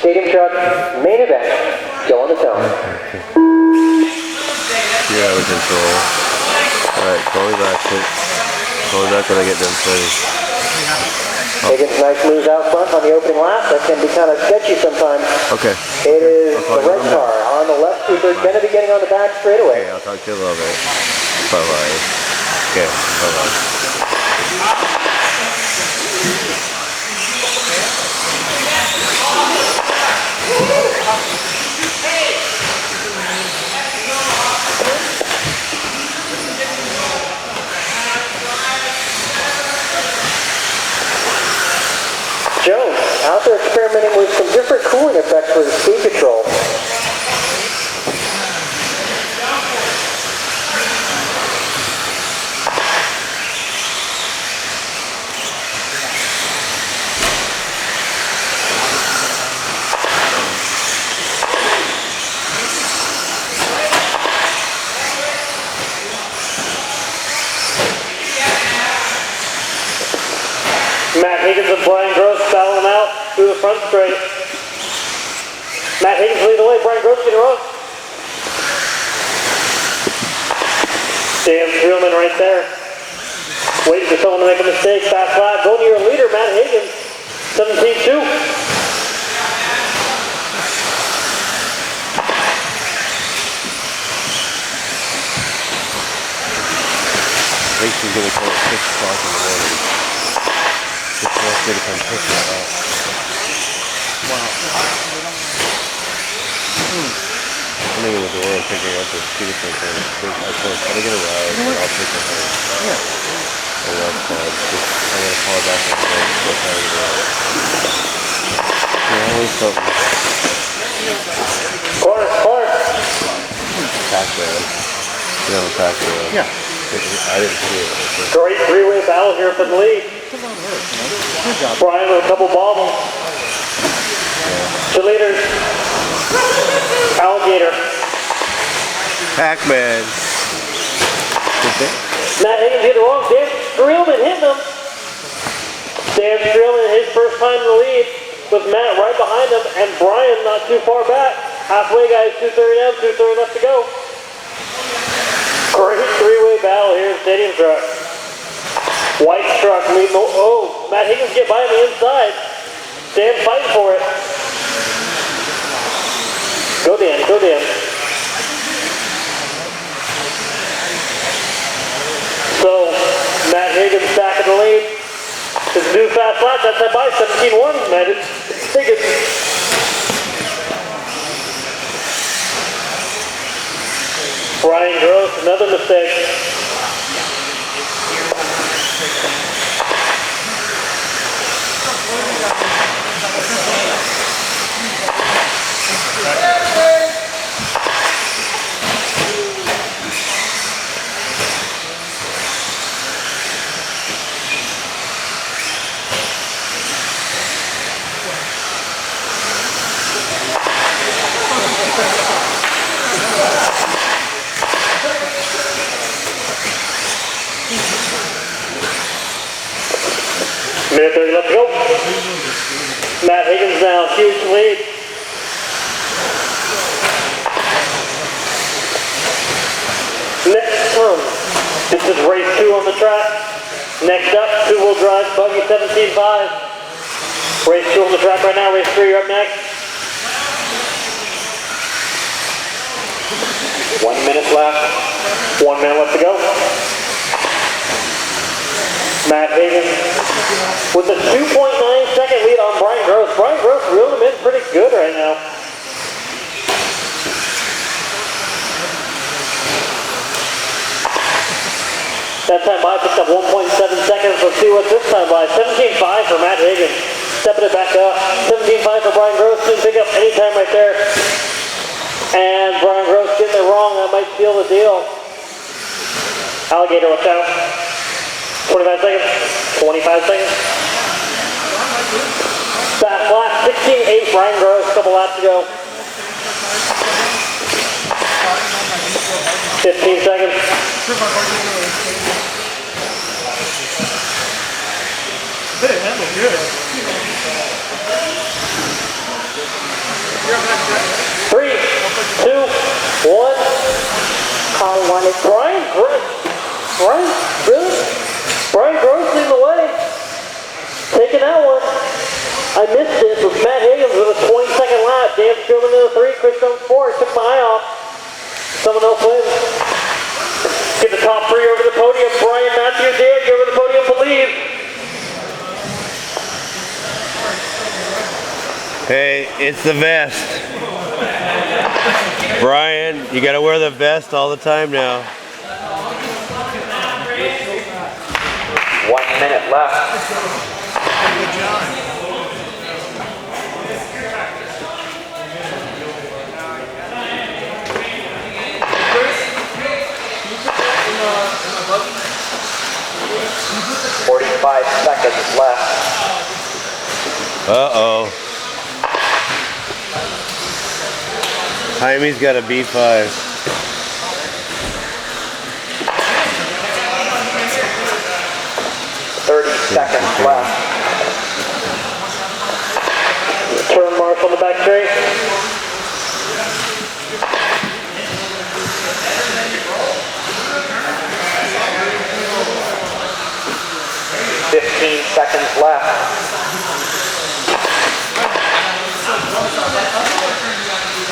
Stadium Truck main event. Go on the zone. You're out of control. Alright, call me back, quick. Call me back when I get done playing. Higgins, nice moves out front on the opening lap. That can be kind of sketchy sometimes. Okay. It is the red car on the left sweeper. Going to be getting on the back straightaway. Okay, I'll talk to you a little bit. Bye-bye. Okay, bye-bye. Jones out there experimenting with some different cooling effects for the speed control. Matt Higgins and Brian Gross battling them out through the front straight. Matt Higgins leading the way, Brian Gross getting wrong. Dan Streelman right there. Waiting for someone to make a mistake. Fast lap. Going to your leader, Matt Higgins. 17-2. I think she's going to call it 6 o'clock in the morning. Just wants me to come pick that up. Wow. I'm leaving the door and picking up the two different things. I told her, can I get a ride and I'll take her home. Yeah. And that's fine. I'm going to call her back and say, what time is it? Yeah, always something. Corner. Pac-Man. You know the Pac-Man? Yeah. I didn't see it. Great three-way battle here for the lead. Brian with a couple bobbles. Two leaders. Alligator. Pac-Man. Matt Higgins hit it wrong. Dan Streelman hitting him. Dan Streelman, his first time in the lead, with Matt right behind him, and Brian not too far back. Halfway, guys, 230 down, 230 left to go. Great three-way battle here in Stadium Truck. White truck leading the... Oh, Matt Higgins get by on the inside. Dan fighting for it. Go Dan. So, Matt Higgins back in the lead. His new fast lap, that's that by 17-1, Matt Higgins. Brian Gross, another mistake. Minute 30 left to go. Matt Higgins now, huge lead. Next one. This is race 2 on the track. Next up, two-wheel drive, buggy 17.5. Race 2 on the track right now, race 3, you're up next. 1 minute left. 1 minute left to go. Matt Higgins with a 2.9 second lead on Brian Gross. Brian Gross reeled him in pretty good right now. That time by picked up 1.7 seconds. Let's see what this time by. 17.5 for Matt Higgins. Stepping it back up. 17.5 for Brian Gross. Didn't pick up any time right there. And Brian Gross getting it wrong. That might seal the deal. Alligator left out. 25 seconds. 25 seconds. Fast lap. 16.8 Brian Gross. Couple laps to go. 15 seconds. 3, 2, 1. Car 1 is Brian Gross in the way. Taking that one. I missed it, but Matt Higgins with a 20-second lap. Dan Strowman in the 3, Chris Jones 4. Took my eye off. Someone else wins. Get the top 3 over the podium. Brian Matthews did go over the podium to lead. Hey, it's the vest. Brian, you gotta wear the vest all the time now. 1 minute left. 45 seconds left. Uh-oh. Jaime's got a B5. 30 seconds left. Turn mark on the back straight. 15 seconds left.